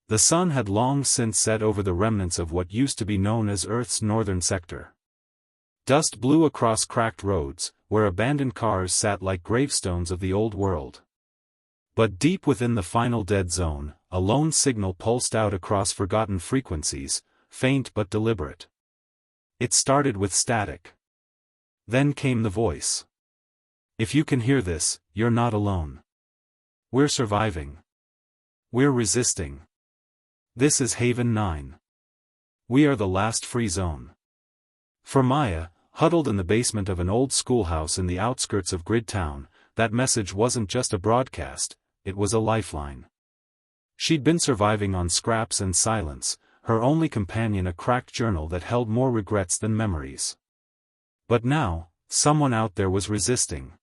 The sun had long since set over the remnants of what used to be known as Earth's northern sector. Dust blew across cracked roads, where abandoned cars sat like gravestones of the old world. But deep within the final dead zone, a lone signal pulsed out across forgotten frequencies, faint but deliberate. It started with static. Then came the voice. "If you can hear this, you're not alone. We're surviving. We're resisting. This is Haven 9. We are the last free zone." For Maya, huddled in the basement of an old schoolhouse in the outskirts of Grid Town, that message wasn't just a broadcast, it was a lifeline. She'd been surviving on scraps and silence, her only companion a cracked journal that held more regrets than memories. But now, someone out there was resisting.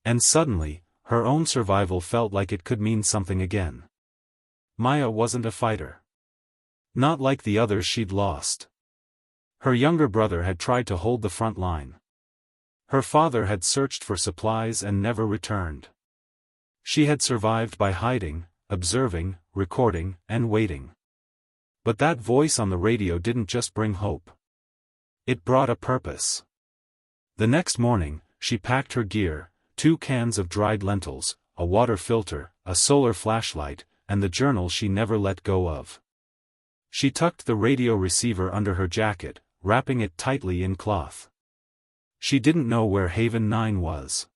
And suddenly, her own survival felt like it could mean something again. Maya wasn't a fighter. Not like the others she'd lost. Her younger brother had tried to hold the front line. Her father had searched for supplies and never returned. She had survived by hiding, observing, recording, and waiting. But that voice on the radio didn't just bring hope. It brought a purpose. The next morning, she packed her gear, 2 cans of dried lentils, a water filter, a solar flashlight, and the journal she never let go of. She tucked the radio receiver under her jacket, wrapping it tightly in cloth. She didn't know where Haven 9 was.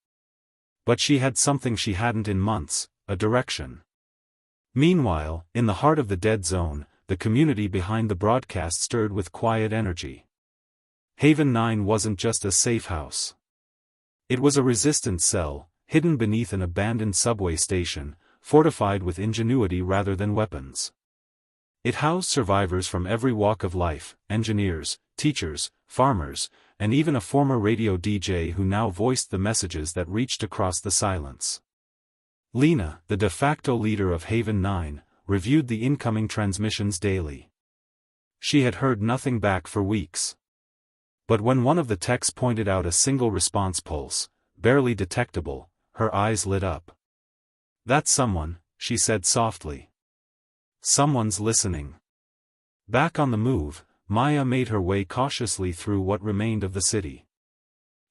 But she had something she hadn't in months, a direction. Meanwhile, in the heart of the dead zone, the community behind the broadcast stirred with quiet energy. Haven 9 wasn't just a safe house. It was a resistance cell, hidden beneath an abandoned subway station, fortified with ingenuity rather than weapons. It housed survivors from every walk of life, engineers, teachers, farmers, and even a former radio DJ who now voiced the messages that reached across the silence. Lena, the de facto leader of Haven 9, reviewed the incoming transmissions daily. She had heard nothing back for weeks. But when one of the techs pointed out a single response pulse, barely detectable, her eyes lit up. "That's someone," she said softly. "Someone's listening." Back on the move, Maya made her way cautiously through what remained of the city.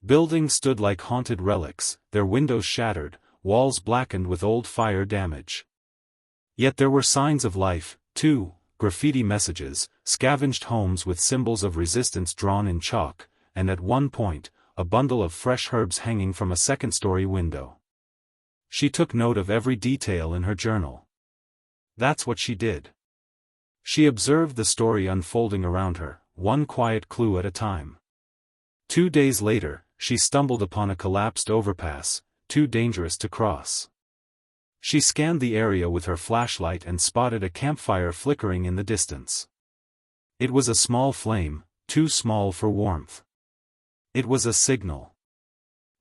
Buildings stood like haunted relics, their windows shattered, walls blackened with old fire damage. Yet there were signs of life, too, graffiti messages, scavenged homes with symbols of resistance drawn in chalk, and at one point, a bundle of fresh herbs hanging from a second-story window. She took note of every detail in her journal. That's what she did. She observed the story unfolding around her, one quiet clue at a time. 2 days later, she stumbled upon a collapsed overpass, too dangerous to cross. She scanned the area with her flashlight and spotted a campfire flickering in the distance. It was a small flame, too small for warmth. It was a signal.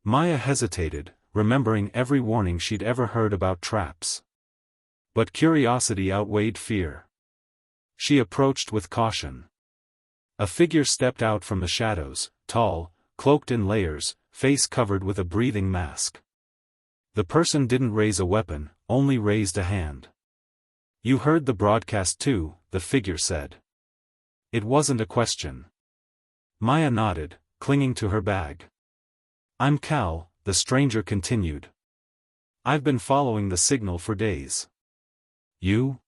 Maya hesitated, remembering every warning she'd ever heard about traps. But curiosity outweighed fear. She approached with caution. A figure stepped out from the shadows, tall, cloaked in layers, face covered with a breathing mask. The person didn't raise a weapon, only raised a hand. "You heard the broadcast too," the figure said. It wasn't a question. Maya nodded, clinging to her bag. "I'm Cal," the stranger continued. "I've been following the signal for days." "You?"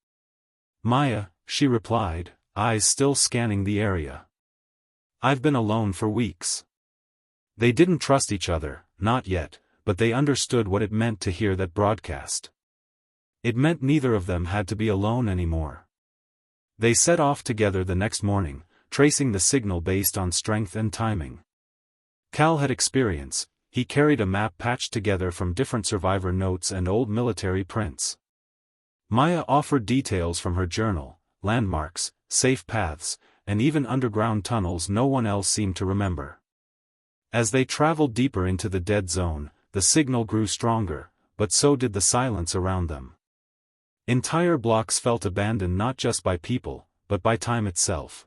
"Maya," she replied, eyes still scanning the area. "I've been alone for weeks." They didn't trust each other, not yet, but they understood what it meant to hear that broadcast. It meant neither of them had to be alone anymore. They set off together the next morning, tracing the signal based on strength and timing. Cal had experience. He carried a map patched together from different survivor notes and old military prints. Maya offered details from her journal, landmarks, safe paths, and even underground tunnels no one else seemed to remember. As they traveled deeper into the dead zone, the signal grew stronger, but so did the silence around them. Entire blocks felt abandoned not just by people, but by time itself.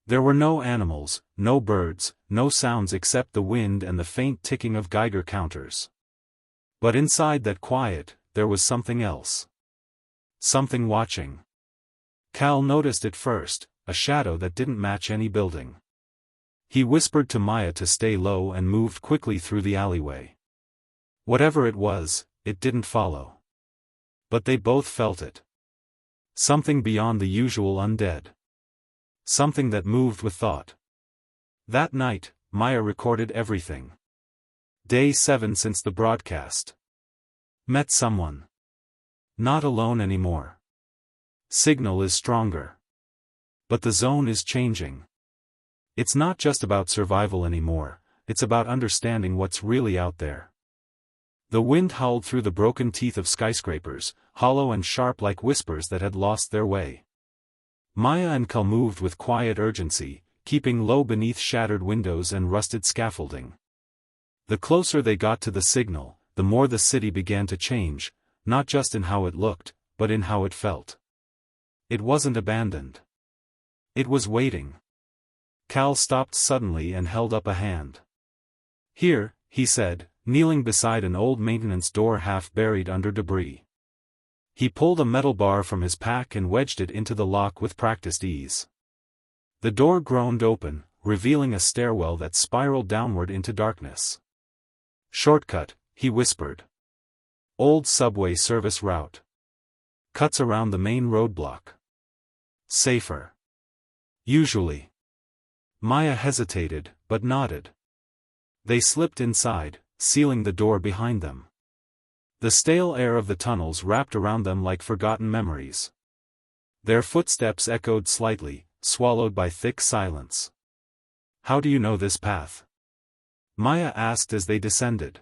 There were no animals, no birds, no sounds except the wind and the faint ticking of Geiger counters. But inside that quiet, there was something else. Something watching. Cal noticed it first, a shadow that didn't match any building. He whispered to Maya to stay low and moved quickly through the alleyway. Whatever it was, it didn't follow. But they both felt it. Something beyond the usual undead. Something that moved with thought. That night, Maya recorded everything. Day 7 since the broadcast. Met someone. Not alone anymore. Signal is stronger. But the zone is changing. It's not just about survival anymore, it's about understanding what's really out there. The wind howled through the broken teeth of skyscrapers, hollow and sharp like whispers that had lost their way. Maya and Cal moved with quiet urgency, keeping low beneath shattered windows and rusted scaffolding. The closer they got to the signal, the more the city began to change, not just in how it looked, but in how it felt. It wasn't abandoned. It was waiting. Cal stopped suddenly and held up a hand. "Here," he said, kneeling beside an old maintenance door half buried under debris. He pulled a metal bar from his pack and wedged it into the lock with practiced ease. The door groaned open, revealing a stairwell that spiraled downward into darkness. "Shortcut," he whispered. "Old subway service route. Cuts around the main roadblock. Safer. Usually." Maya hesitated, but nodded. They slipped inside, sealing the door behind them. The stale air of the tunnels wrapped around them like forgotten memories. Their footsteps echoed slightly, swallowed by thick silence. "How do you know this path?" Maya asked as they descended.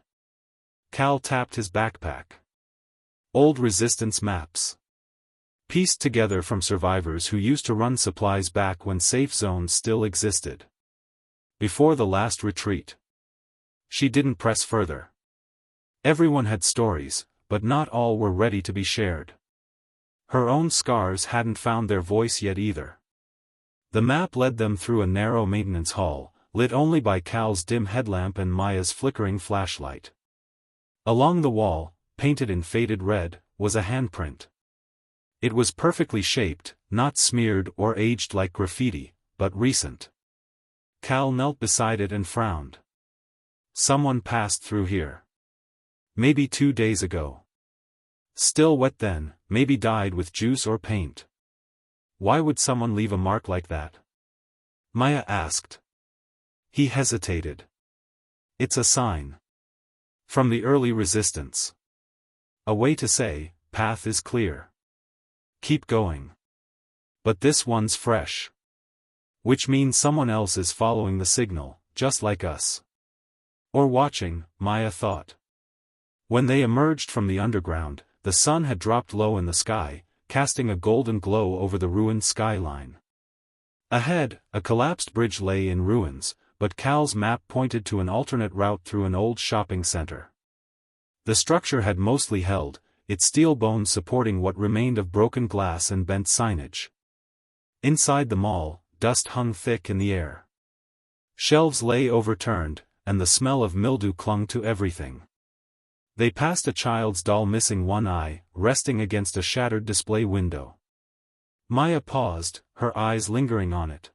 Cal tapped his backpack. "Old resistance maps. Pieced together from survivors who used to run supplies back when safe zones still existed. Before the last retreat." She didn't press further. Everyone had stories, but not all were ready to be shared. Her own scars hadn't found their voice yet either. The map led them through a narrow maintenance hall, lit only by Cal's dim headlamp and Maya's flickering flashlight. Along the wall, painted in faded red, was a handprint. It was perfectly shaped, not smeared or aged like graffiti, but recent. Cal knelt beside it and frowned. Someone passed through here. Maybe 2 days ago. Still wet then, maybe dyed with juice or paint. Why would someone leave a mark like that? Maya asked. He hesitated. It's a sign. From the early resistance. A way to say, path is clear. Keep going. But this one's fresh. Which means someone else is following the signal, just like us. Or watching, Maya thought. When they emerged from the underground, the sun had dropped low in the sky, casting a golden glow over the ruined skyline. Ahead, a collapsed bridge lay in ruins, but Cal's map pointed to an alternate route through an old shopping center. The structure had mostly held, its steel bones supporting what remained of broken glass and bent signage. Inside the mall, dust hung thick in the air. Shelves lay overturned, and the smell of mildew clung to everything. They passed a child's doll missing one eye, resting against a shattered display window. Maya paused, her eyes lingering on it.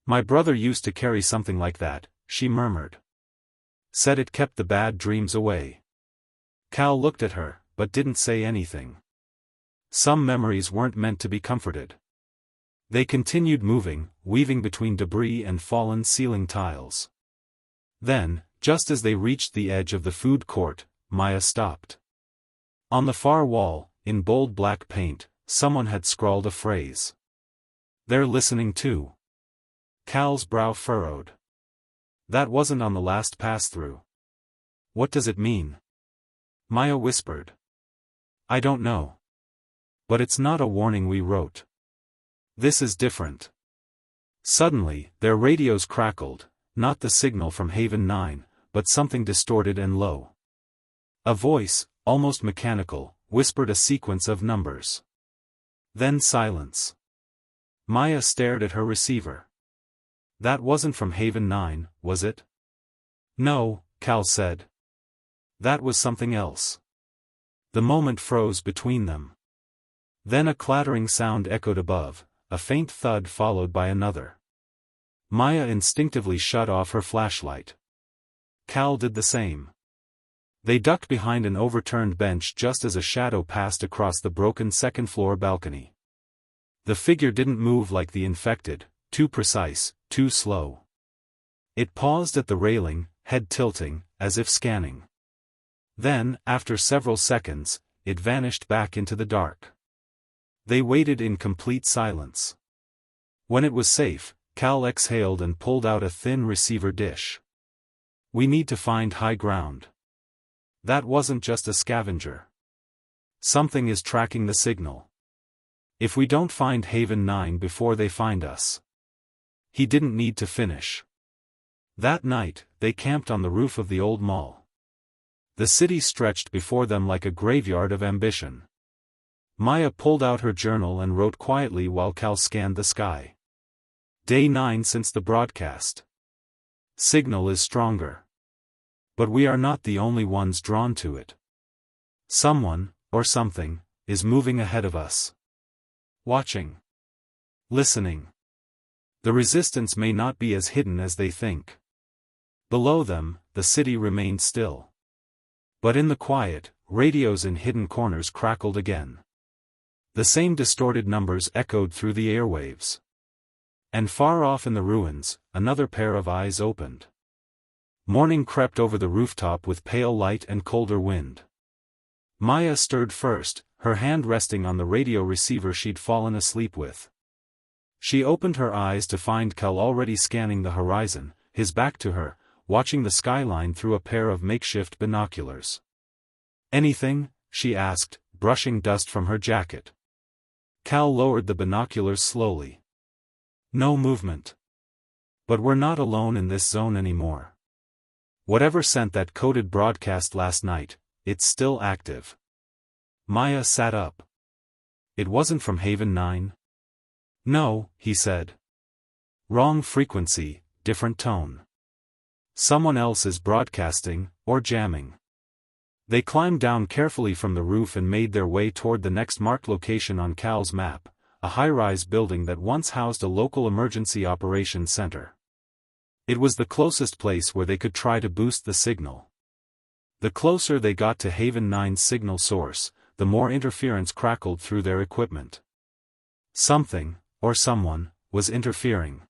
My brother used to carry something like that, she murmured. Said it kept the bad dreams away. Cal looked at her, but didn't say anything. Some memories weren't meant to be comforted. They continued moving, weaving between debris and fallen ceiling tiles. Then, just as they reached the edge of the food court, Maya stopped. On the far wall, in bold black paint, someone had scrawled a phrase. They're listening too. Cal's brow furrowed. That wasn't on the last pass-through. What does it mean? Maya whispered. I don't know. But it's not a warning we wrote. This is different. Suddenly, their radios crackled, not the signal from Haven 9, but something distorted and low. A voice, almost mechanical, whispered a sequence of numbers. Then silence. Maya stared at her receiver. That wasn't from Haven 9, was it? No, Cal said. That was something else. The moment froze between them. Then a clattering sound echoed above, a faint thud followed by another. Maya instinctively shut off her flashlight. Cal did the same. They ducked behind an overturned bench just as a shadow passed across the broken second-floor balcony. The figure didn't move like the infected, too precise, too slow. It paused at the railing, head tilting, as if scanning. Then, after several seconds, it vanished back into the dark. They waited in complete silence. When it was safe, Cal exhaled and pulled out a thin receiver dish. "We need to find high ground. That wasn't just a scavenger. Something is tracking the signal. If we don't find Haven 9 before they find us." He didn't need to finish. That night, they camped on the roof of the old mall. The city stretched before them like a graveyard of ambition. Maya pulled out her journal and wrote quietly while Cal scanned the sky. Day 9 since the broadcast. Signal is stronger. But we are not the only ones drawn to it. Someone, or something, is moving ahead of us. Watching. Listening. The resistance may not be as hidden as they think. Below them, the city remained still. But in the quiet, radios in hidden corners crackled again. The same distorted numbers echoed through the airwaves. And far off in the ruins, another pair of eyes opened. Morning crept over the rooftop with pale light and colder wind. Maya stirred first, her hand resting on the radio receiver she'd fallen asleep with. She opened her eyes to find Cal already scanning the horizon, his back to her, watching the skyline through a pair of makeshift binoculars. "Anything?" she asked, brushing dust from her jacket. Cal lowered the binoculars slowly. "No movement. But we're not alone in this zone anymore. Whatever sent that coded broadcast last night, it's still active." Maya sat up. "It wasn't from Haven 9? "No," he said. "Wrong frequency, different tone. Someone else is broadcasting, or jamming." They climbed down carefully from the roof and made their way toward the next marked location on Cal's map, a high-rise building that once housed a local emergency operations center. It was the closest place where they could try to boost the signal. The closer they got to Haven 9's signal source, the more interference crackled through their equipment. Something, or someone, was interfering.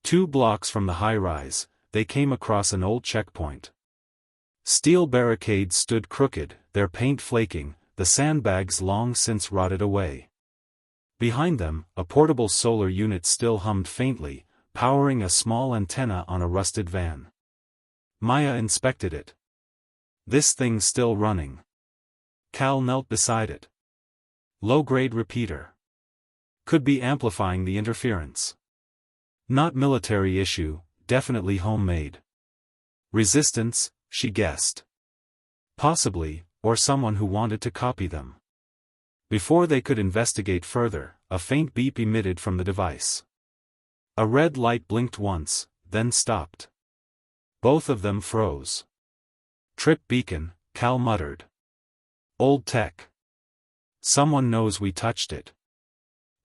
2 blocks from the high-rise, they came across an old checkpoint. Steel barricades stood crooked, their paint flaking, the sandbags long since rotted away. Behind them, a portable solar unit still hummed faintly, powering a small antenna on a rusted van. Maya inspected it. "This thing's still running." Cal knelt beside it. "Low-grade repeater. Could be amplifying the interference. Not military issue, definitely homemade. Resistance, she guessed. Possibly, or someone who wanted to copy them." Before they could investigate further, a faint beep emitted from the device. A red light blinked once, then stopped. Both of them froze. "Trip beacon," Cal muttered. "Old tech. Someone knows we touched it."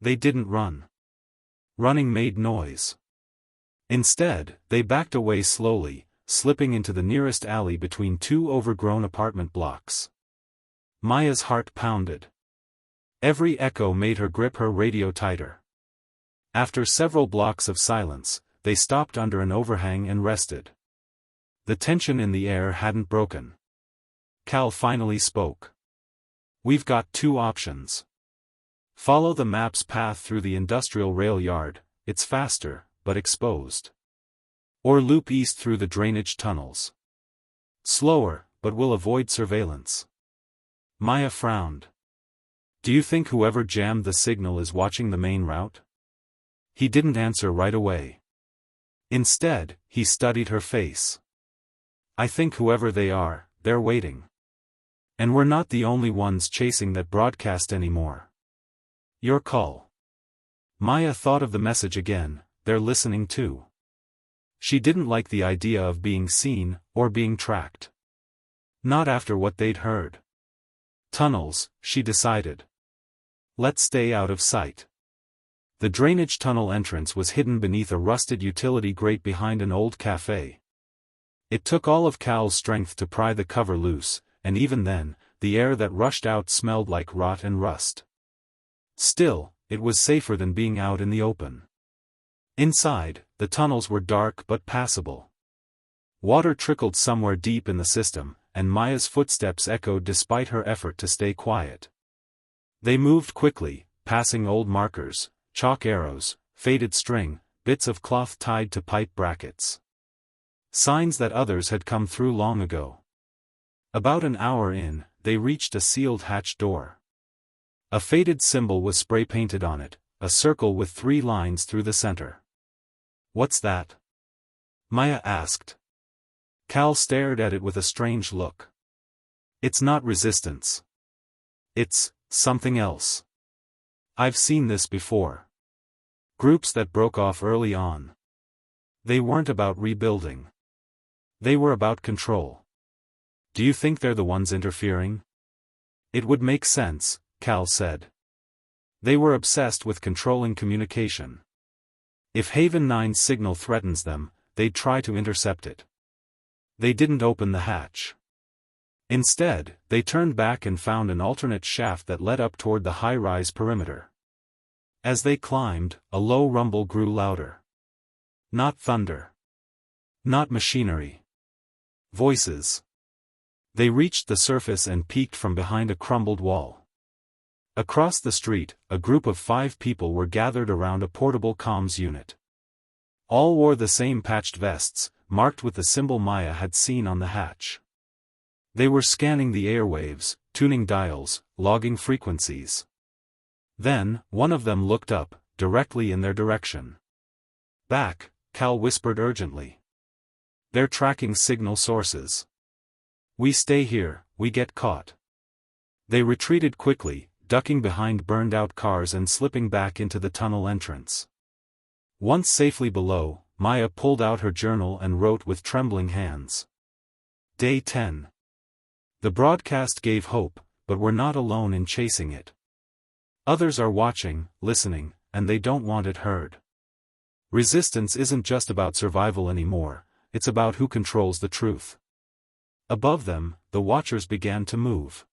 They didn't run. Running made noise. Instead, they backed away slowly, slipping into the nearest alley between 2 overgrown apartment blocks. Maya's heart pounded. Every echo made her grip her radio tighter. After several blocks of silence, they stopped under an overhang and rested. The tension in the air hadn't broken. Cal finally spoke. "We've got 2 options. Follow the map's path through the industrial rail yard, it's faster, but exposed. Or loop east through the drainage tunnels. Slower, but will avoid surveillance." Maya frowned. "Do you think whoever jammed the signal is watching the main route?" He didn't answer right away. Instead, he studied her face. "I think whoever they are, they're waiting. And we're not the only ones chasing that broadcast anymore. Your call." Maya thought of the message again, "They're listening too." She didn't like the idea of being seen, or being tracked. Not after what they'd heard. Tunnels, she decided. Let's stay out of sight. The drainage tunnel entrance was hidden beneath a rusted utility grate behind an old cafe. It took all of Cal's strength to pry the cover loose, and even then, the air that rushed out smelled like rot and rust. Still, it was safer than being out in the open. Inside, the tunnels were dark but passable. Water trickled somewhere deep in the system, and Maya's footsteps echoed despite her effort to stay quiet. They moved quickly, passing old markers, chalk arrows, faded string, bits of cloth tied to pipe brackets. Signs that others had come through long ago. About an hour in, they reached a sealed hatch door. A faded symbol was spray-painted on it, a circle with 3 lines through the center. "What's that?" Maya asked. Cal stared at it with a strange look. "It's not resistance. It's something else. I've seen this before. Groups that broke off early on. They weren't about rebuilding. They were about control. Do you think they're the ones interfering?" "It would make sense," Cal said. "They were obsessed with controlling communication. If Haven 9's signal threatens them, they'd try to intercept it." They didn't open the hatch. Instead, they turned back and found an alternate shaft that led up toward the high-rise perimeter. As they climbed, a low rumble grew louder. Not thunder. Not machinery. Voices. They reached the surface and peeked from behind a crumbled wall. Across the street, a group of 5 people were gathered around a portable comms unit. All wore the same patched vests, marked with the symbol Maya had seen on the hatch. They were scanning the airwaves, tuning dials, logging frequencies. Then, one of them looked up, directly in their direction. "Back," Cal whispered urgently. "They're tracking signal sources. We stay here, we get caught." They retreated quickly, ducking behind burned-out cars and slipping back into the tunnel entrance. Once safely below, Maya pulled out her journal and wrote with trembling hands. Day 10. The broadcast gave hope, but we're not alone in chasing it. Others are watching, listening, and they don't want it heard. Resistance isn't just about survival anymore, it's about who controls the truth. Above them, the watchers began to move.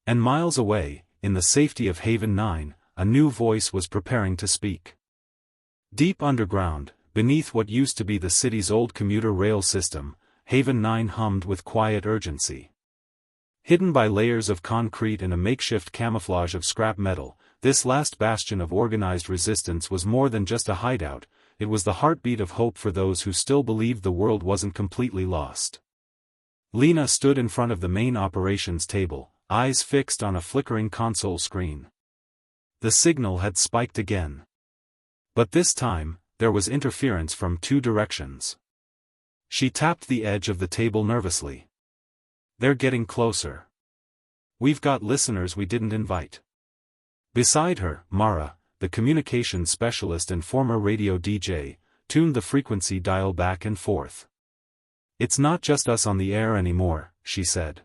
And miles away, in the safety of Haven 9, a new voice was preparing to speak. Deep underground, beneath what used to be the city's old commuter rail system, Haven 9 hummed with quiet urgency. Hidden by layers of concrete and a makeshift camouflage of scrap metal, this last bastion of organized resistance was more than just a hideout, it was the heartbeat of hope for those who still believed the world wasn't completely lost. Lena stood in front of the main operations table, eyes fixed on a flickering console screen. The signal had spiked again. But this time, there was interference from 2 directions. She tapped the edge of the table nervously. "They're getting closer. We've got listeners we didn't invite." Beside her, Mara, the communications specialist and former radio DJ, tuned the frequency dial back and forth. "It's not just us on the air anymore," she said.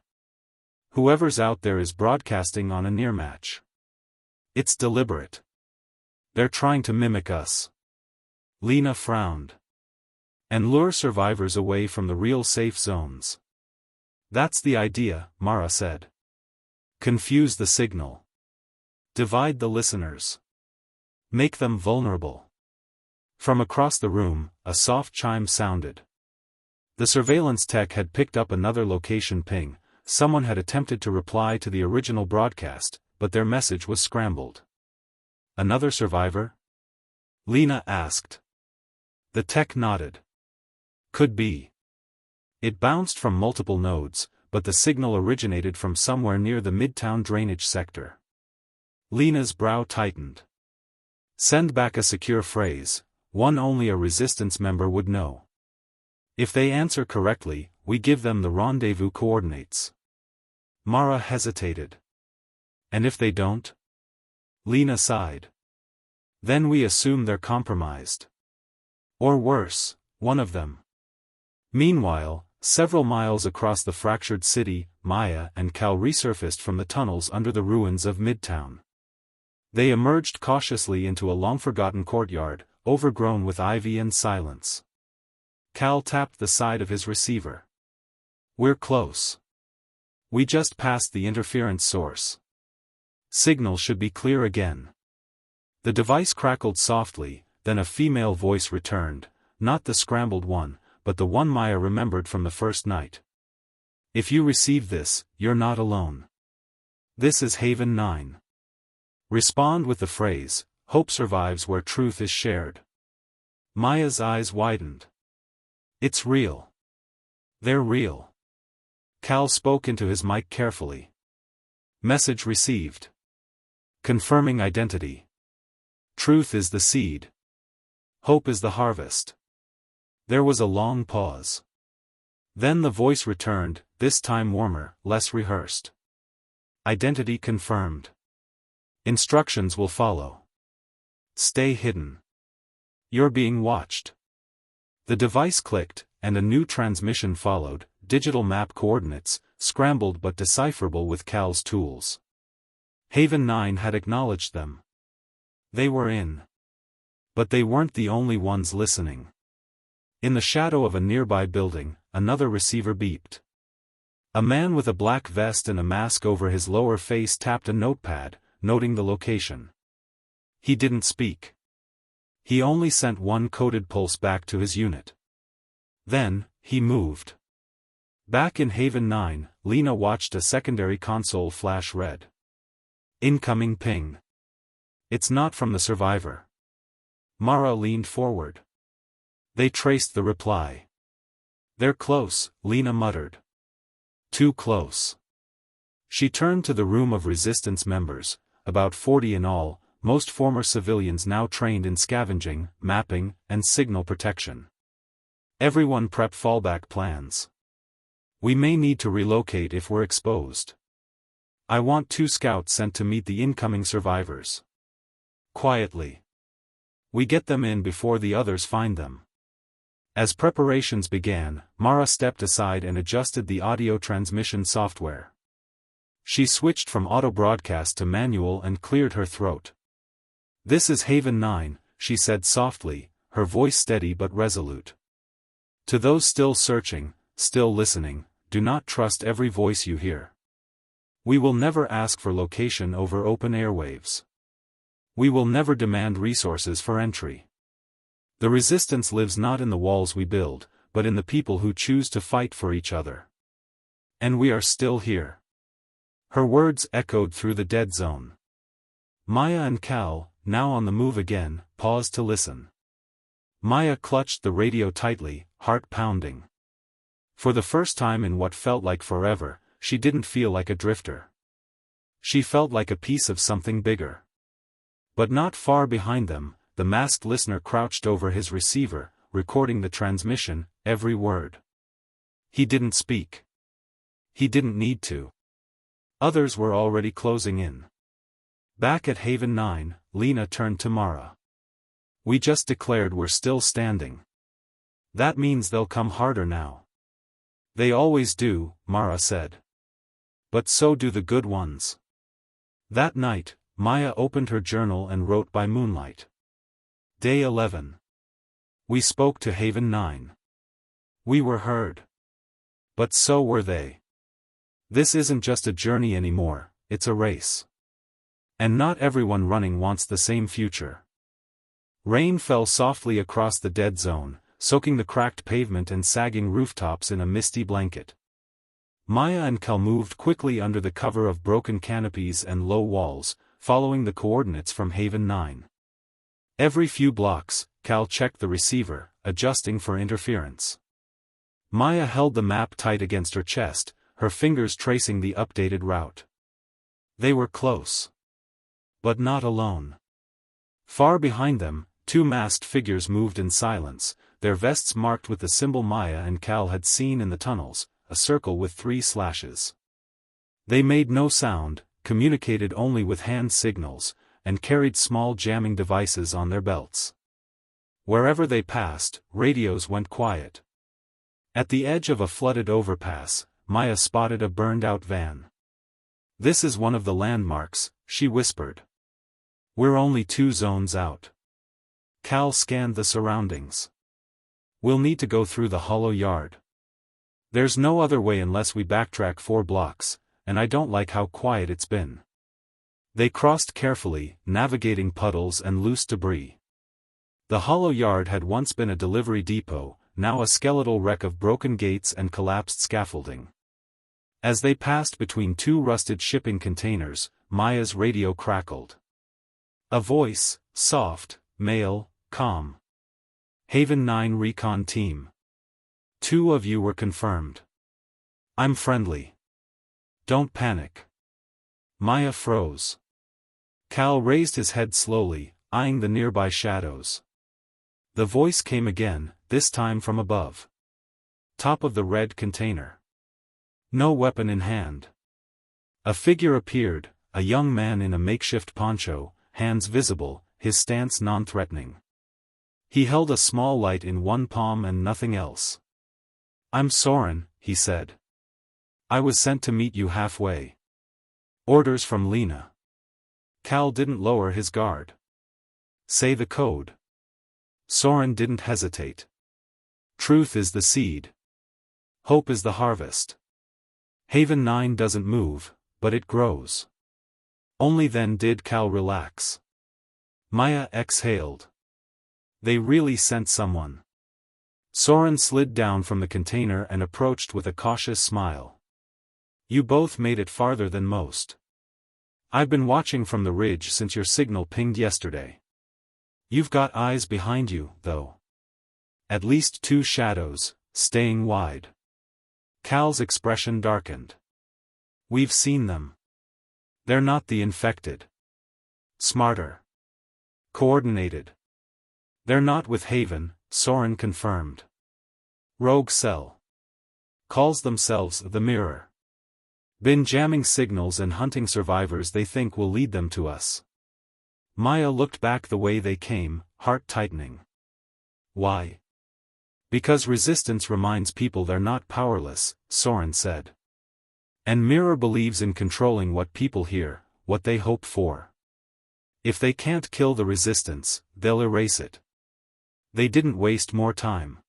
"Whoever's out there is broadcasting on a near match. It's deliberate. They're trying to mimic us." Lena frowned. "And lure survivors away from the real safe zones." "That's the idea," Mara said. "Confuse the signal. Divide the listeners. Make them vulnerable." From across the room, a soft chime sounded. The surveillance tech had picked up another location ping. Someone had attempted to reply to the original broadcast, but their message was scrambled. "Another survivor?" Lena asked. The tech nodded. "Could be." It bounced from multiple nodes, but the signal originated from somewhere near the Midtown drainage sector. Lena's brow tightened. "Send back a secure phrase, one only a resistance member would know. If they answer correctly, we give them the rendezvous coordinates." Mara hesitated. "And if they don't?" Lena sighed. "Then we assume they're compromised. Or worse, one of them." Meanwhile, several miles across the fractured city, Maya and Cal resurfaced from the tunnels under the ruins of Midtown. They emerged cautiously into a long-forgotten courtyard, overgrown with ivy and silence. Cal tapped the side of his receiver. "We're close. We just passed the interference source. Signal should be clear again." The device crackled softly, then a female voice returned, not the scrambled one, but the one Maya remembered from the first night. "If you receive this, you're not alone. This is Haven 9. Respond with the phrase, 'Hope survives where truth is shared.'" Maya's eyes widened. "It's real. They're real." Cal spoke into his mic carefully. "Message received. Confirming identity. Truth is the seed. Hope is the harvest." There was a long pause. Then the voice returned, this time warmer, less rehearsed. "Identity confirmed. Instructions will follow. Stay hidden. You're being watched." The device clicked, and a new transmission followed, digital map coordinates, scrambled but decipherable with Cal's tools. Haven 9 had acknowledged them. They were in. But they weren't the only ones listening. In the shadow of a nearby building, another receiver beeped. A man with a black vest and a mask over his lower face tapped a notepad, noting the location. He didn't speak. He only sent one coded pulse back to his unit. Then, he moved. Back in Haven 9, Lena watched a secondary console flash red. "Incoming ping. It's not from the survivor." Mara leaned forward. They traced the reply. "They're close," Lena muttered. "Too close." She turned to the room of resistance members, about 40 in all, most former civilians now trained in scavenging, mapping, and signal protection. "Everyone prep fallback plans. We may need to relocate if we're exposed. I want 2 scouts sent to meet the incoming survivors. Quietly. We get them in before the others find them." As preparations began, Mara stepped aside and adjusted the audio transmission software. She switched from auto-broadcast to manual and cleared her throat. "This is Haven 9, she said softly, her voice steady but resolute. "To those still searching, still listening, do not trust every voice you hear. We will never ask for location over open airwaves. We will never demand resources for entry. The resistance lives not in the walls we build, but in the people who choose to fight for each other. And we are still here." Her words echoed through the dead zone. Maya and Cal, now on the move again, paused to listen. Maya clutched the radio tightly, heart pounding. For the first time in what felt like forever, she didn't feel like a drifter. She felt like a piece of something bigger. But not far behind them, the masked listener crouched over his receiver, recording the transmission, every word. He didn't speak. He didn't need to. Others were already closing in. Back at Haven 9, Lena turned to Mara. "We just declared we're still standing. That means they'll come harder now." "They always do," Mara said. "But so do the good ones." That night, Maya opened her journal and wrote by moonlight. Day 11. We spoke to Haven 9. We were heard. But so were they. This isn't just a journey anymore, it's a race. And not everyone running wants the same future. Rain fell softly across the dead zone, soaking the cracked pavement and sagging rooftops in a misty blanket. Maya and Cal moved quickly under the cover of broken canopies and low walls, following the coordinates from Haven 9. Every few blocks, Cal checked the receiver, adjusting for interference. Maya held the map tight against her chest, her fingers tracing the updated route. They were close. But not alone. Far behind them, 2 masked figures moved in silence, their vests marked with the symbol Maya and Cal had seen in the tunnels, a circle with 3 slashes. They made no sound, communicated only with hand signals, and carried small jamming devices on their belts. Wherever they passed, radios went quiet. At the edge of a flooded overpass, Maya spotted a burned-out van. "This is one of the landmarks," she whispered. We're only 2 zones out. Cal scanned the surroundings. We'll need to go through the hollow yard. There's no other way unless we backtrack 4 blocks, and I don't like how quiet it's been. They crossed carefully, navigating puddles and loose debris. The hollow yard had once been a delivery depot, now a skeletal wreck of broken gates and collapsed scaffolding. As they passed between 2 rusted shipping containers, Maya's radio crackled. A voice, soft, male, calm. Haven 9 Recon Team. 2 of you were confirmed. I'm friendly. Don't panic. Maya froze. Cal raised his head slowly, eyeing the nearby shadows. The voice came again, this time from above. Top of the red container. No weapon in hand. A figure appeared, a young man in a makeshift poncho, hands visible, his stance non-threatening. He held a small light in one palm and nothing else. I'm Soren, he said. I was sent to meet you halfway. Orders from Lena. Cal didn't lower his guard. Say the code. Soren didn't hesitate. Truth is the seed. Hope is the harvest. Haven 9 doesn't move, but it grows. Only then did Cal relax. Maya exhaled. They really sent someone. Soren slid down from the container and approached with a cautious smile. You both made it farther than most. I've been watching from the ridge since your signal pinged yesterday. You've got eyes behind you, though. At least 2 shadows, staying wide. Cal's expression darkened. We've seen them. They're not the infected. Smarter. Coordinated. They're not with Haven, Soren confirmed. Rogue cell. Calls themselves the Mirror. Been jamming signals and hunting survivors they think will lead them to us. Maya looked back the way they came, heart tightening. Why? Because resistance reminds people they're not powerless, Soren said. And Mirror believes in controlling what people hear, what they hope for. If they can't kill the resistance, they'll erase it. They didn't waste more time.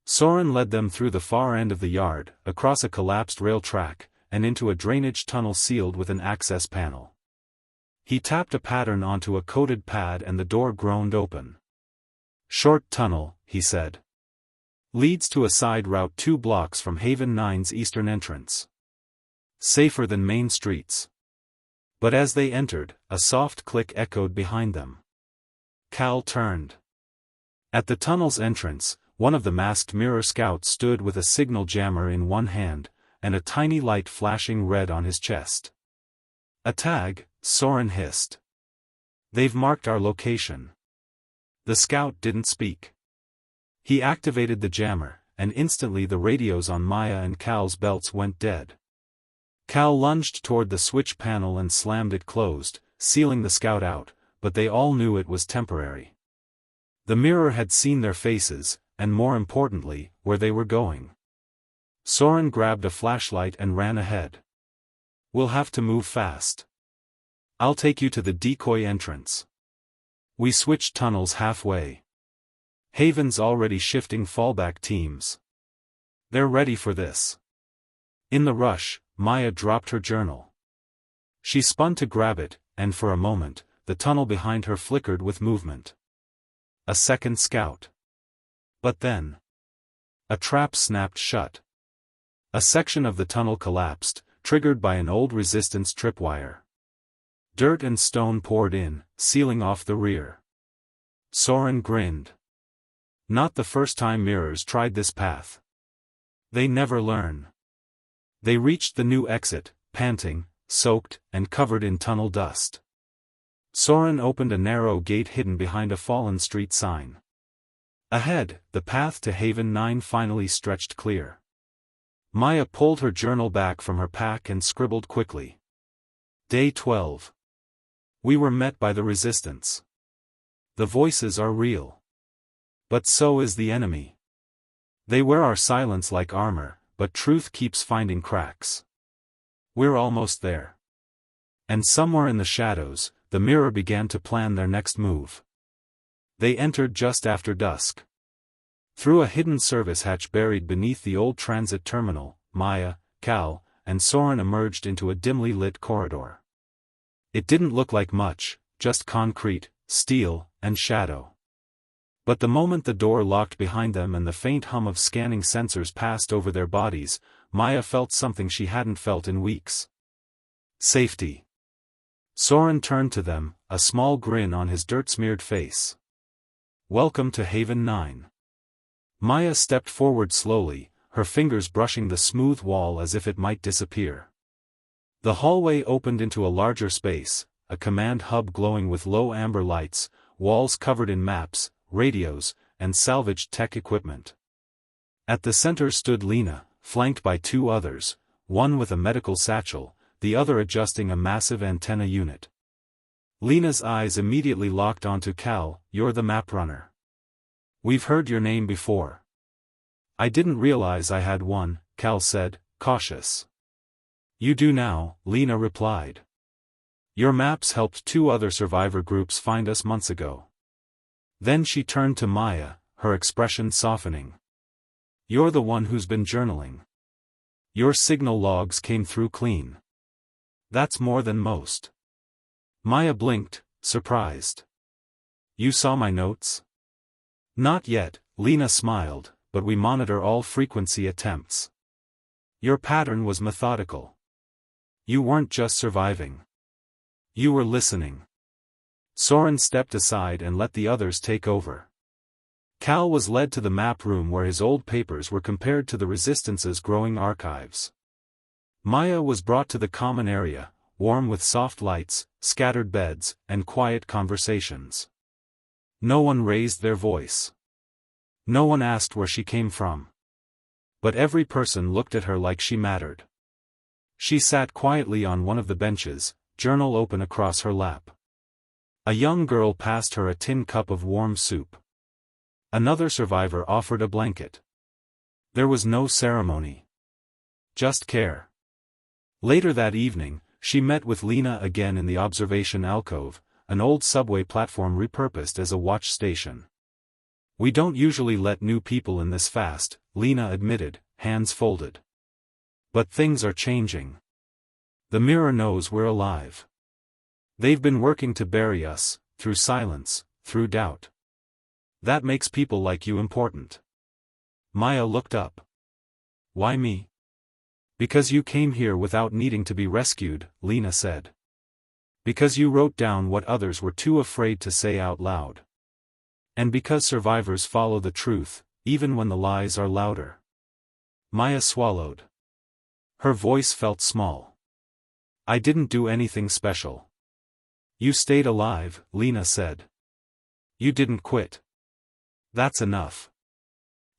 Soren led them through the far end of the yard, across a collapsed rail track, and into a drainage tunnel sealed with an access panel. He tapped a pattern onto a coated pad and the door groaned open. Short tunnel, he said. Leads to a side route 2 blocks from Haven 9's eastern entrance. Safer than main streets. But as they entered, a soft click echoed behind them. Cal turned. At the tunnel's entrance, one of the masked Mirror scouts stood with a signal jammer in one hand, and a tiny light flashing red on his chest. A tag, Soren hissed. They've marked our location. The scout didn't speak. He activated the jammer, and instantly the radios on Maya and Cal's belts went dead. Cal lunged toward the switch panel and slammed it closed, sealing the scout out, but they all knew it was temporary. The Mirror had seen their faces, and more importantly, where they were going. Soren grabbed a flashlight and ran ahead. We'll have to move fast. I'll take you to the decoy entrance. We switched tunnels halfway. Haven's already shifting fallback teams. They're ready for this. In the rush, Maya dropped her journal. She spun to grab it, and for a moment, the tunnel behind her flickered with movement. A second scout. But then, a trap snapped shut. A section of the tunnel collapsed, triggered by an old resistance tripwire. Dirt and stone poured in, sealing off the rear. Soren grinned. Not the first time Mirrors tried this path. They never learn. They reached the new exit, panting, soaked, and covered in tunnel dust. Soren opened a narrow gate hidden behind a fallen street sign. Ahead, the path to Haven 9 finally stretched clear. Maya pulled her journal back from her pack and scribbled quickly. Day 12. We were met by the resistance. The voices are real. But so is the enemy. They wear our silence like armor, but truth keeps finding cracks. We're almost there. And somewhere in the shadows, the mirror began to plan their next move. They entered just after dusk. Through a hidden service hatch buried beneath the old transit terminal, Maya, Cal, and Soren emerged into a dimly lit corridor. It didn't look like much, just concrete, steel, and shadow. But the moment the door locked behind them and the faint hum of scanning sensors passed over their bodies, Maya felt something she hadn't felt in weeks. Safety. Soren turned to them, a small grin on his dirt-smeared face. Welcome to Haven 9. Maya stepped forward slowly, her fingers brushing the smooth wall as if it might disappear. The hallway opened into a larger space, a command hub glowing with low amber lights, walls covered in maps, radios, and salvaged tech equipment. At the center stood Lena, flanked by two others, one with a medical satchel, the other adjusting a massive antenna unit. Lena's eyes immediately locked onto Cal. You're the map runner. We've heard your name before. I didn't realize I had one, Cal said, cautious. You do now, Lena replied. Your maps helped 2 other survivor groups find us months ago. Then she turned to Maya, her expression softening. You're the one who's been journaling. Your signal logs came through clean. That's more than most. Maya blinked, surprised. You saw my notes? Not yet, Lena smiled, but we monitor all frequency attempts. Your pattern was methodical. You weren't just surviving. You were listening. Soren stepped aside and let the others take over. Cal was led to the map room where his old papers were compared to the Resistance's growing archives. Maya was brought to the common area, warm with soft lights, scattered beds, and quiet conversations. No one raised their voice. No one asked where she came from. But every person looked at her like she mattered. She sat quietly on one of the benches, journal open across her lap. A young girl passed her a tin cup of warm soup. Another survivor offered a blanket. There was no ceremony. Just care. Later that evening, she met with Lena again in the observation alcove, an old subway platform repurposed as a watch station. We don't usually let new people in this fast, Lena admitted, hands folded. But things are changing. The mirror knows we're alive. They've been working to bury us, through silence, through doubt. That makes people like you important. Maya looked up. Why me? Because you came here without needing to be rescued, Lena said. Because you wrote down what others were too afraid to say out loud. And because survivors follow the truth, even when the lies are louder. Maya swallowed. Her voice felt small. I didn't do anything special. You stayed alive, Lena said. You didn't quit. That's enough.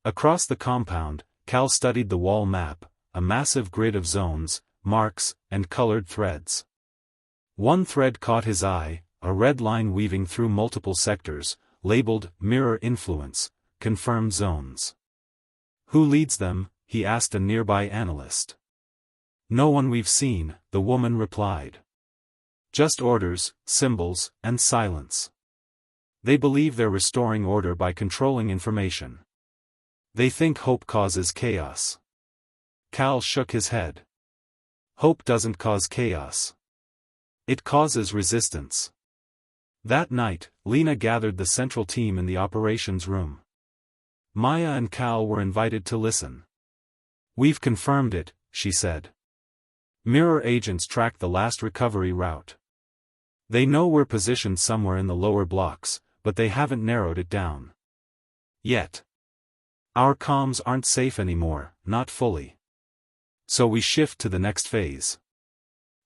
Across the compound, Cal studied the wall map, a massive grid of zones, marks, and colored threads. One thread caught his eye, a red line weaving through multiple sectors, labeled Mirror Influence, confirmed zones. Who leads them? He asked a nearby analyst. No one we've seen, the woman replied. Just orders, symbols, and silence. They believe they're restoring order by controlling information. They think hope causes chaos. Cal shook his head. Hope doesn't cause chaos. It causes resistance. That night, Lena gathered the central team in the operations room. Maya and Cal were invited to listen. We've confirmed it, she said. Mirror agents tracked the last recovery route. They know we're positioned somewhere in the lower blocks, but they haven't narrowed it down. Yet. Our comms aren't safe anymore, not fully. So we shift to the next phase.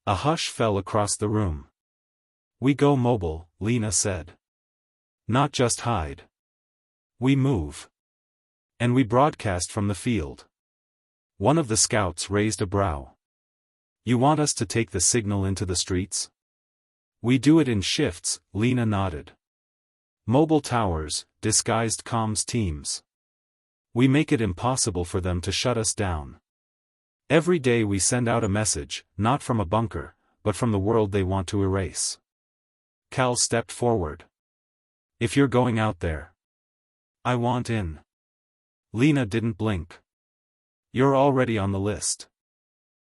A hush fell across the room. We go mobile, Lena said. Not just hide. We move. And we broadcast from the field. One of the scouts raised a brow. You want us to take the signal into the streets? We do it in shifts, Lena nodded. Mobile towers, disguised comms teams. We make it impossible for them to shut us down. Every day we send out a message, not from a bunker, but from the world they want to erase. Cal stepped forward. If you're going out there, I want in. Lena didn't blink. You're already on the list.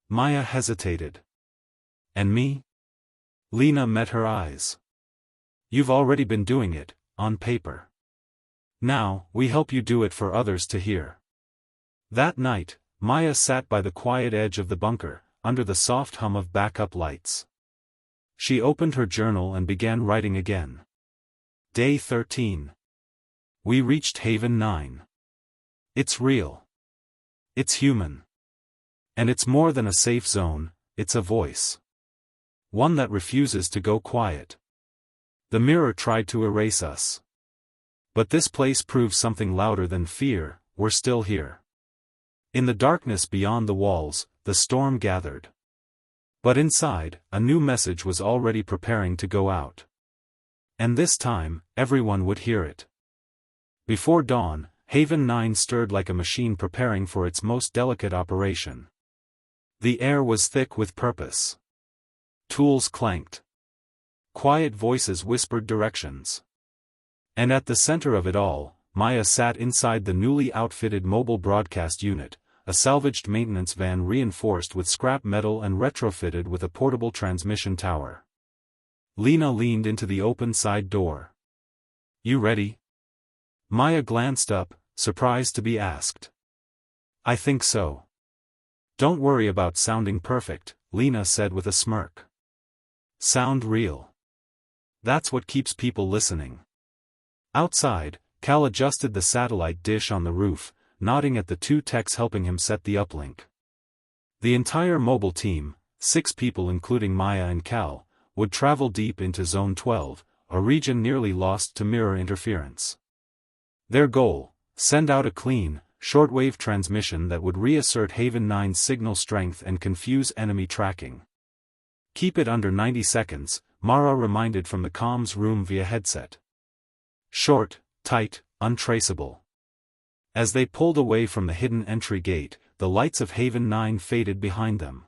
Maya hesitated. And me? Lena met her eyes. You've already been doing it, on paper. Now, we help you do it for others to hear. That night, Maya sat by the quiet edge of the bunker, under the soft hum of backup lights. She opened her journal and began writing again. Day 13. We reached Haven 9. It's real. It's human. And it's more than a safe zone, it's a voice. One that refuses to go quiet. The mirror tried to erase us. But this place proves something louder than fear, we're still here. In the darkness beyond the walls, the storm gathered. But inside, a new message was already preparing to go out. And this time, everyone would hear it. Before dawn, Haven 9 stirred like a machine preparing for its most delicate operation. The air was thick with purpose. Tools clanked. Quiet voices whispered directions. And at the center of it all, Maya sat inside the newly outfitted mobile broadcast unit, a salvaged maintenance van reinforced with scrap metal and retrofitted with a portable transmission tower. Lena leaned into the open side door. You ready? Maya glanced up, surprised to be asked. I think so. Don't worry about sounding perfect, Lena said with a smirk. Sound real. That's what keeps people listening. Outside, Cal adjusted the satellite dish on the roof, nodding at the two techs helping him set the uplink. The entire mobile team, 6 people including Maya and Cal, would travel deep into Zone 12, a region nearly lost to mirror interference. Their goal: send out a clean, shortwave transmission that would reassert Haven 9's signal strength and confuse enemy tracking. Keep it under 90 seconds, Mara reminded from the comms room via headset. Short, tight, untraceable. As they pulled away from the hidden entry gate, the lights of Haven 9 faded behind them.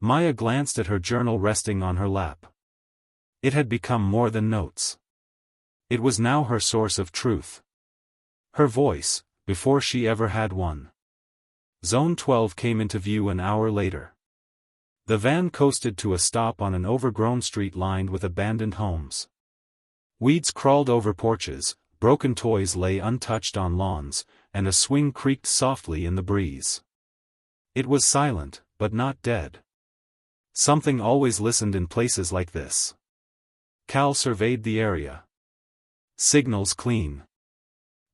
Maya glanced at her journal resting on her lap. It had become more than notes. It was now her source of truth. Her voice, before she ever had one. Zone 12 came into view an hour later. The van coasted to a stop on an overgrown street lined with abandoned homes. Weeds crawled over porches, broken toys lay untouched on lawns, and a swing creaked softly in the breeze. It was silent, but not dead. Something always listened in places like this. Cal surveyed the area. Signals clean.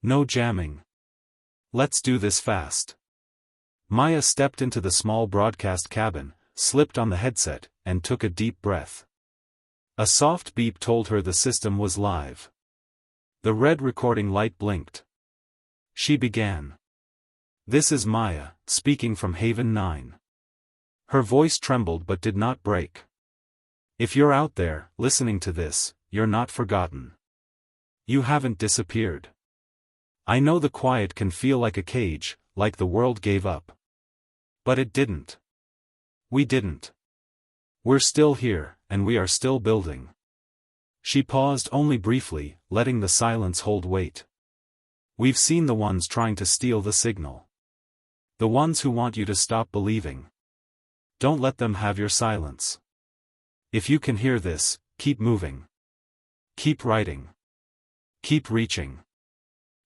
No jamming. Let's do this fast. Maya stepped into the small broadcast cabin, slipped on the headset, and took a deep breath. A soft beep told her the system was live. The red recording light blinked. She began. This is Maya, speaking from Haven 9. Her voice trembled but did not break. If you're out there, listening to this, you're not forgotten. You haven't disappeared. I know the quiet can feel like a cage, like the world gave up. But it didn't. We didn't. We're still here, and we are still building. She paused only briefly, letting the silence hold weight. We've seen the ones trying to steal the signal. The ones who want you to stop believing. Don't let them have your silence. If you can hear this, keep moving. Keep writing. Keep reaching.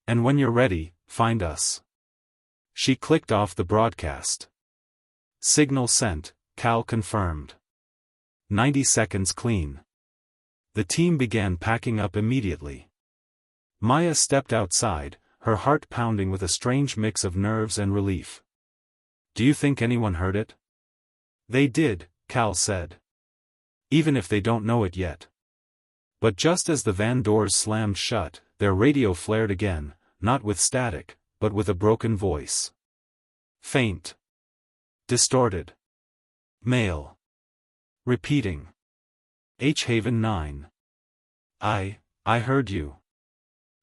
And when you're ready, find us. She clicked off the broadcast. Signal sent, Cal confirmed. 90 seconds clean. The team began packing up immediately. Maya stepped outside, her heart pounding with a strange mix of nerves and relief. Do you think anyone heard it? They did, Cal said. Even if they don't know it yet. But just as the van doors slammed shut, their radio flared again, not with static, but with a broken voice. Faint. Distorted. Male. Repeating. Haven 9. I heard you.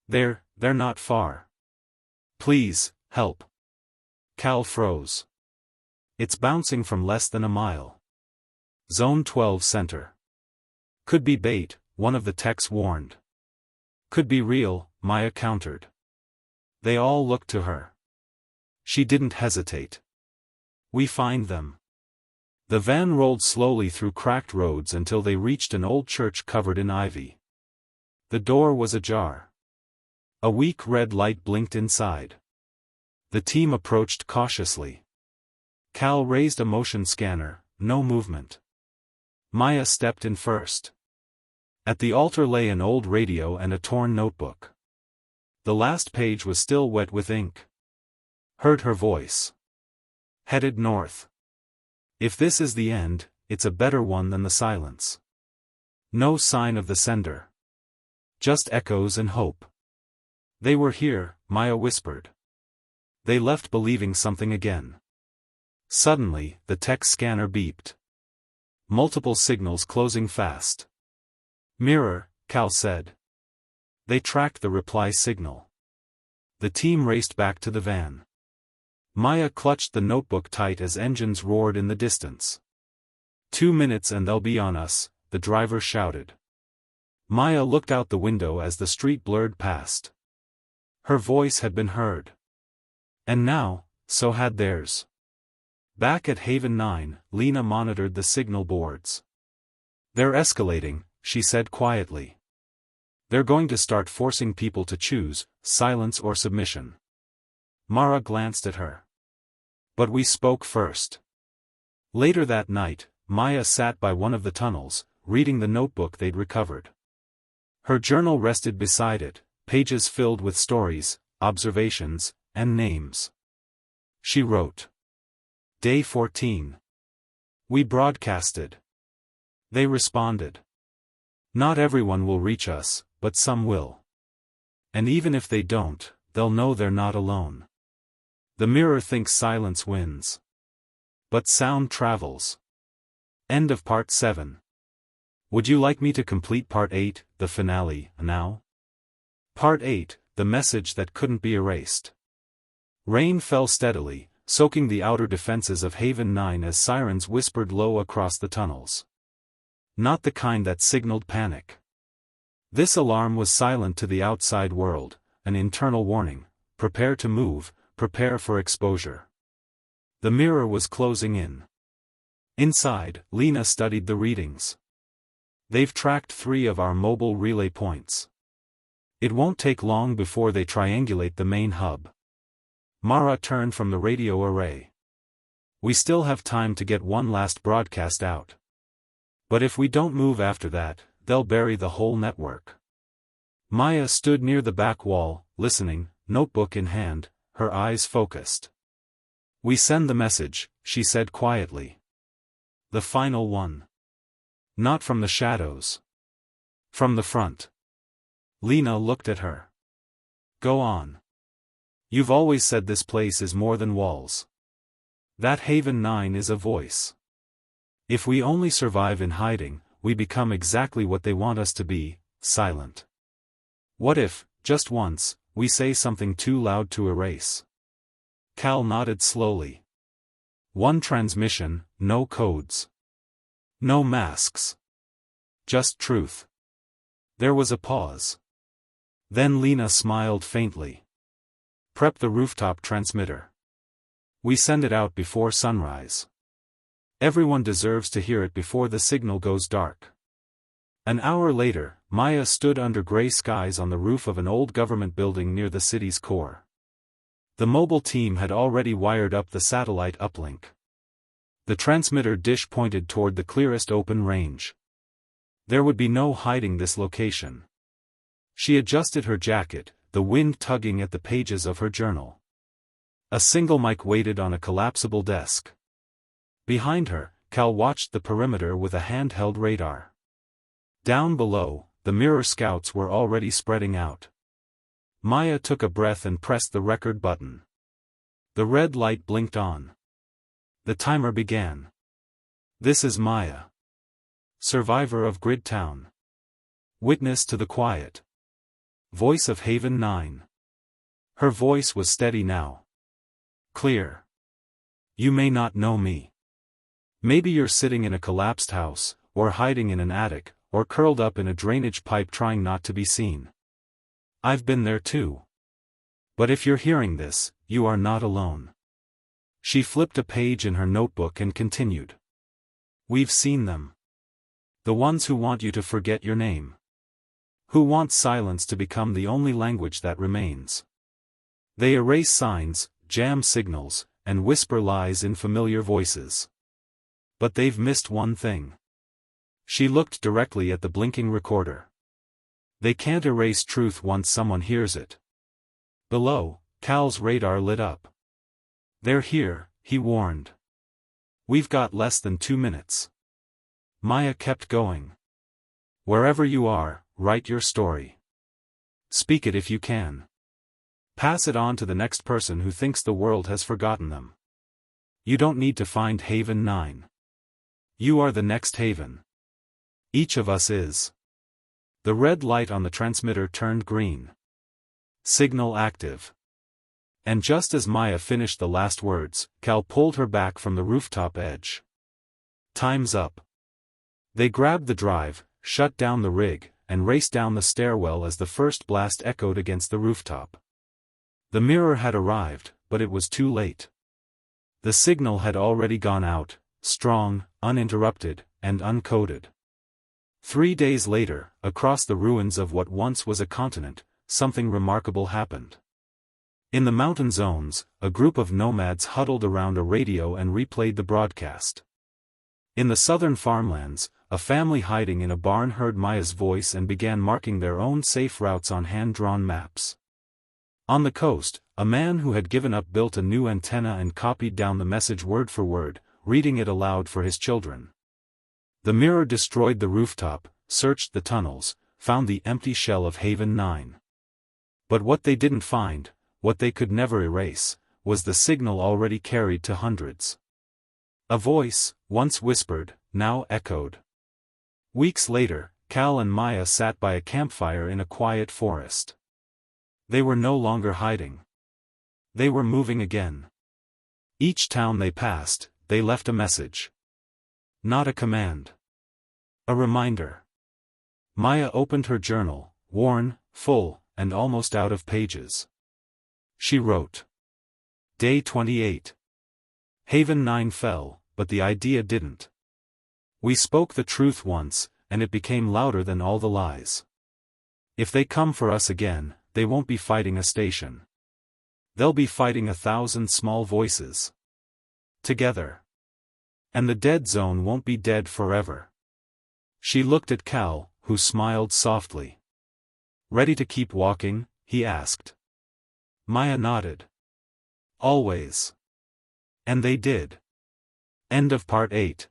They're not far. Please, help. Cal froze. It's bouncing from less than a mile. Zone 12 center. Could be bait, one of the techs warned. Could be real, Maya countered. They all looked to her. She didn't hesitate. We find them. The van rolled slowly through cracked roads until they reached an old church covered in ivy. The door was ajar. A weak red light blinked inside. The team approached cautiously. Cal raised a motion scanner, no movement. Maya stepped in first. At the altar lay an old radio and a torn notebook. The last page was still wet with ink. Heard her voice. Headed north. If this is the end, it's a better one than the silence. No sign of the sender. Just echoes and hope. They were here, Maya whispered. They left believing something again. Suddenly, the tech scanner beeped. Multiple signals closing fast. Mirror, Cal said. They tracked the reply signal. The team raced back to the van. Maya clutched the notebook tight as engines roared in the distance. 2 minutes and they'll be on us, the driver shouted. Maya looked out the window as the street blurred past. Her voice had been heard. And now, so had theirs. Back at Haven 9, Lena monitored the signal boards. They're escalating, she said quietly. They're going to start forcing people to choose, silence or submission. Mara glanced at her. But we spoke first. Later that night, Maya sat by one of the tunnels, reading the notebook they'd recovered. Her journal rested beside it, pages filled with stories, observations, and names. She wrote. Day 14. We broadcasted. They responded. Not everyone will reach us, but some will. And even if they don't, they'll know they're not alone. The mirror thinks silence wins. But sound travels. End of Part 7. Would you like me to complete Part 8, the finale, now? Part 8, the message that couldn't be erased. Rain fell steadily, soaking the outer defenses of Haven 9 as sirens whispered low across the tunnels. Not the kind that signaled panic. This alarm was silent to the outside world, an internal warning: prepare to move, prepare for exposure. The mirror was closing in. Inside, Lena studied the readings. They've tracked 3 of our mobile relay points. It won't take long before they triangulate the main hub. Mara turned from the radio array. We still have time to get one last broadcast out. But if we don't move after that, they'll bury the whole network. Maya stood near the back wall, listening, notebook in hand, her eyes focused. We send the message, she said quietly. The final one. Not from the shadows. From the front. Lena looked at her. Go on. You've always said this place is more than walls. That Haven 9 is a voice. If we only survive in hiding, we become exactly what they want us to be, silent. What if, just once, we say something too loud to erase? Cal nodded slowly. One transmission, no codes. No masks. Just truth. There was a pause. Then Lena smiled faintly. Prep the rooftop transmitter. We send it out before sunrise. Everyone deserves to hear it before the signal goes dark. An hour later, Maya stood under gray skies on the roof of an old government building near the city's core. The mobile team had already wired up the satellite uplink. The transmitter dish pointed toward the clearest open range. There would be no hiding this location. She adjusted her jacket, the wind tugging at the pages of her journal. A single mic waited on a collapsible desk. Behind her, Cal watched the perimeter with a handheld radar. Down below, the mirror scouts were already spreading out. Maya took a breath and pressed the record button. The red light blinked on. The timer began. This is Maya. Survivor of Grid Town. Witness to the quiet. Voice of Haven 9. Her voice was steady now. Clear. You may not know me. Maybe you're sitting in a collapsed house, or hiding in an attic, or curled up in a drainage pipe trying not to be seen. I've been there too. But if you're hearing this, you are not alone. She flipped a page in her notebook and continued. We've seen them. The ones who want you to forget your name. Who want silence to become the only language that remains. They erase signs, jam signals, and whisper lies in familiar voices. But they've missed one thing. She looked directly at the blinking recorder. They can't erase truth once someone hears it. Below, Cal's radar lit up. They're here, he warned. We've got less than 2 minutes. Maya kept going. Wherever you are, write your story. Speak it if you can. Pass it on to the next person who thinks the world has forgotten them. You don't need to find Haven 9. You are the next Haven. Each of us is. The red light on the transmitter turned green. Signal active. And just as Maya finished the last words, Cal pulled her back from the rooftop edge. Time's up. They grabbed the drive, shut down the rig, and raced down the stairwell as the first blast echoed against the rooftop. The mirror had arrived, but it was too late. The signal had already gone out, strong, uninterrupted, and uncoded. 3 days later, across the ruins of what once was a continent, something remarkable happened. In the mountain zones, a group of nomads huddled around a radio and replayed the broadcast. In the southern farmlands, a family hiding in a barn heard Maya's voice and began marking their own safe routes on hand-drawn maps. On the coast, a man who had given up built a new antenna and copied down the message word for word, reading it aloud for his children. The mirror destroyed the rooftop, searched the tunnels, found the empty shell of Haven 9. But what they didn't find, what they could never erase, was the signal already carried to hundreds. A voice, once whispered, now echoed. Weeks later, Cal and Maya sat by a campfire in a quiet forest. They were no longer hiding. They were moving again. Each town they passed, they left a message. Not a command. A reminder. Maya opened her journal, worn, full, and almost out of pages. She wrote. Day 28. Haven 9 fell, but the idea didn't. We spoke the truth once, and it became louder than all the lies. If they come for us again, they won't be fighting a station. They'll be fighting 1,000 small voices. Together. And the dead zone won't be dead forever. She looked at Cal, who smiled softly. Ready to keep walking? He asked. Maya nodded. Always. And they did. End of Part 8.